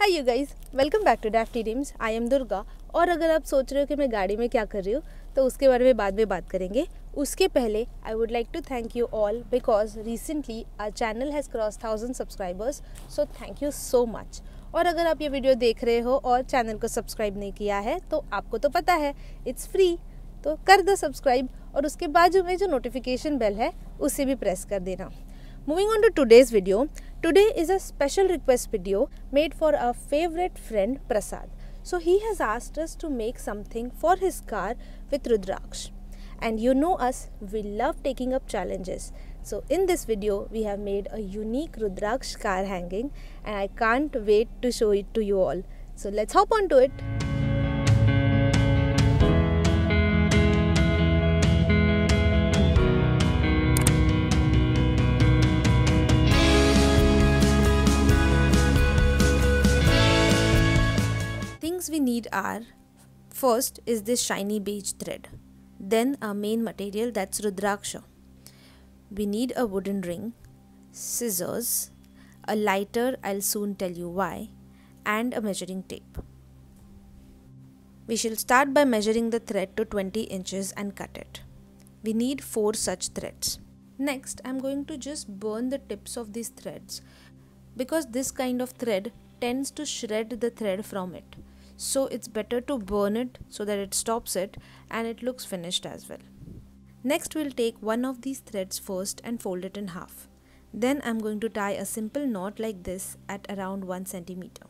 Hi you guys, welcome back to dafty dreams. I am Durga. और अगर आप सोच रहे हो कि मैं गाड़ी में क्या कर रही हूँ तो उसके बारे में बाद में बात करेंगे। उसके पहले I would like to thank you all because recently our channel has cross 1000 subscribers, so thank you so much. और अगर आप ये वीडियो देख रहे हो और चैनल को सब्सक्राइब नहीं किया है तो आपको तो पता है इट्स फ्री, तो कर दो सब्सक्राइब और उसके बाजू में जो नोटिफिकेशन बेल है उसे भी प्रेस कर देना। Moving on to today's video, today is a special request video made for our favorite friend Prasad. So he has asked us to make something for his car with Rudraksh. And you know us, we love taking up challenges. So in this video, we have made a unique Rudraksh car hanging and I can't wait to show it to you all. So let's hop on to it. Things we need are, first is this shiny beige thread, then our main material, that's Rudraksha. We need a wooden ring, scissors, a lighter, I'll soon tell you why, and a measuring tape. We shall start by measuring the thread to 20 inches and cut it. We need 4 such threads. Next, I'm going to just burn the tips of these threads because this kind of thread tends to shred the thread from it. So it's better to burn it so that it stops it and it looks finished as well. Next, we'll take one of these threads first and fold it in half. Then I'm going to tie a simple knot like this at around 1 centimeter.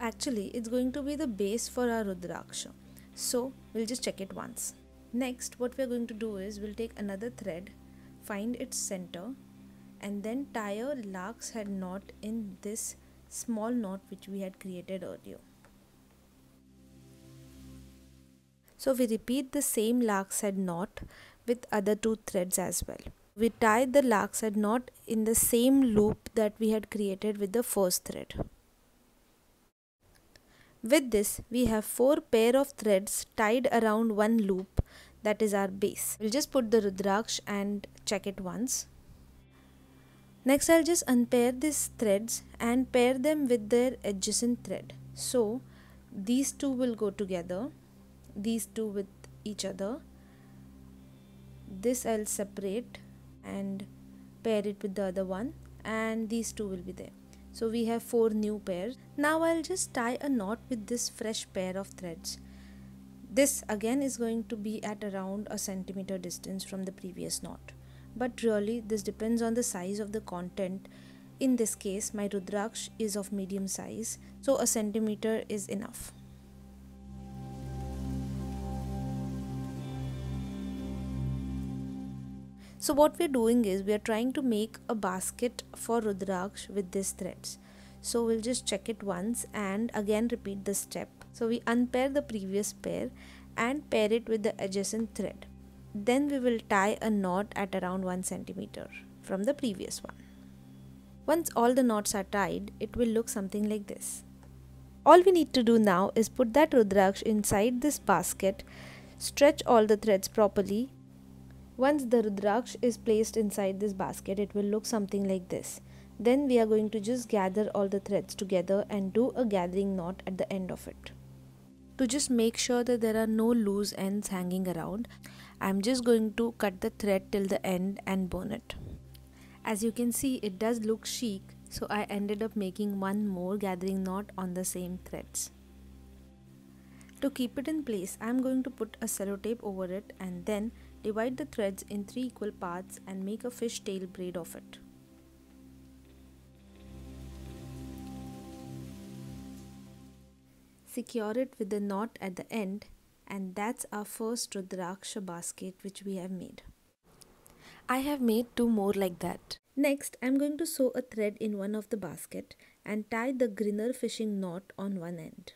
Actually, it's going to be the base for our Rudraksha. So we'll just check it once. Next, what we're going to do is we'll take another thread, find its center, and then tie a lark's head knot in this small knot which we had created earlier. So we repeat the same lark's head knot with other 2 threads as well. We tie the lark's head knot in the same loop that we had created with the first thread. With this, we have 4 pair of threads tied around one loop, that is our base. We'll just put the Rudraksh and check it once. Next, I'll just unpair these threads and pair them with their adjacent thread. So these 2 will go together, these 2 with each other. This I'll separate and pair it with the other one, and these 2 will be there. So we have 4 new pairs. Now I'll just tie a knot with this fresh pair of threads. This again is going to be at around a centimeter distance from the previous knot. But really this depends on the size of the content. In this case my Rudraksh is of medium size, so a centimeter is enough. So what we're doing is we are trying to make a basket for Rudraksh with these threads. So we'll just check it once and again repeat the step. So we unpair the previous pair and pair it with the adjacent thread. Then we will tie a knot at around 1 centimeter from the previous one. Once all the knots are tied, it will look something like this. All we need to do now is put that Rudraksh inside this basket, stretch all the threads properly. Once the Rudraksh is placed inside this basket, it will look something like this. Then we are going to just gather all the threads together and do a gathering knot at the end of it. To just make sure that there are no loose ends hanging around, I'm just going to cut the thread till the end and burn it. As you can see, it does look chic, so I ended up making one more gathering knot on the same threads. To keep it in place, I'm going to put a sellotape over it and then divide the threads in 3 equal parts and make a fishtail braid of it. Secure it with the knot at the end, and that's our first Rudraksha basket which we have made. I have made 2 more like that. Next, I'm going to sew a thread in one of the basket and tie the grinner fishing knot on one end.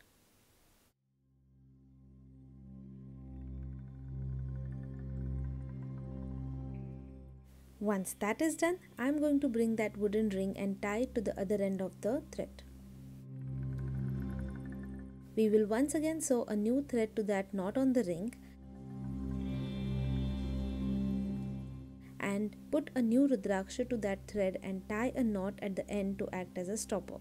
Once that is done, I am going to bring that wooden ring and tie it to the other end of the thread. We will once again sew a new thread to that knot on the ring and put a new Rudraksha to that thread and tie a knot at the end to act as a stopper.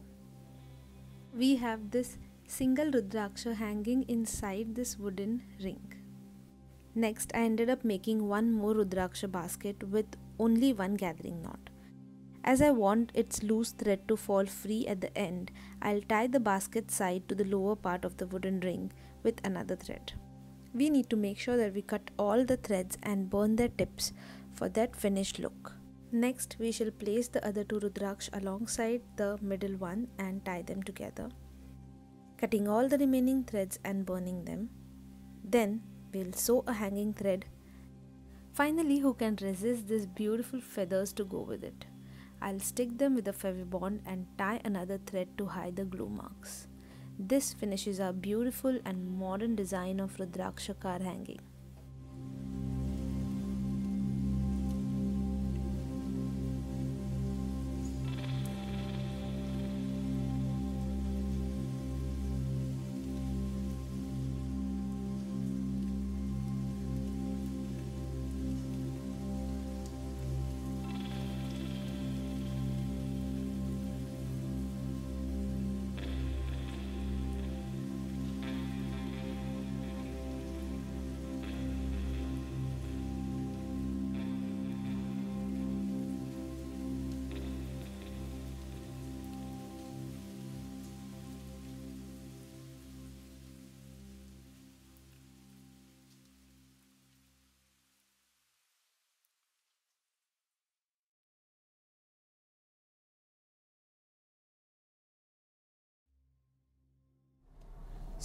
we have this single Rudraksha hanging inside this wooden ring. Next, I ended up making one more Rudraksha basket with only one gathering knot. As I want its loose thread to fall free at the end, I'll tie the basket side to the lower part of the wooden ring with another thread. We need to make sure that we cut all the threads and burn their tips for that finished look. Next, we shall place the other two Rudraksh alongside the middle one and tie them together, cutting all the remaining threads and burning them. Then, we'll sew a hanging thread. Finally, who can resist these beautiful feathers to go with it? I'll stick them with a Fevibond and tie another thread to hide the glue marks. This finishes our beautiful and modern design of Rudraksha car hanging.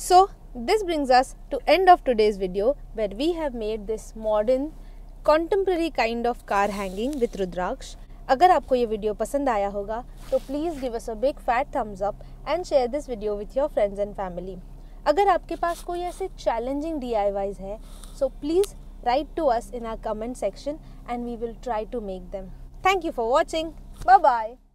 So this brings us to end of today's video, where we have made this modern contemporary kind of car hanging with Rudraksh. अगर आपको ये video पसंद आया होगा तो please give us a big fat Thums up and share this video with your friends and family. अगर आपके पास कोई ऐसे चैलेंजिंग DIYs है, so please write to us in our comment section and we will try to make them. Thank you for watching. Bye bye.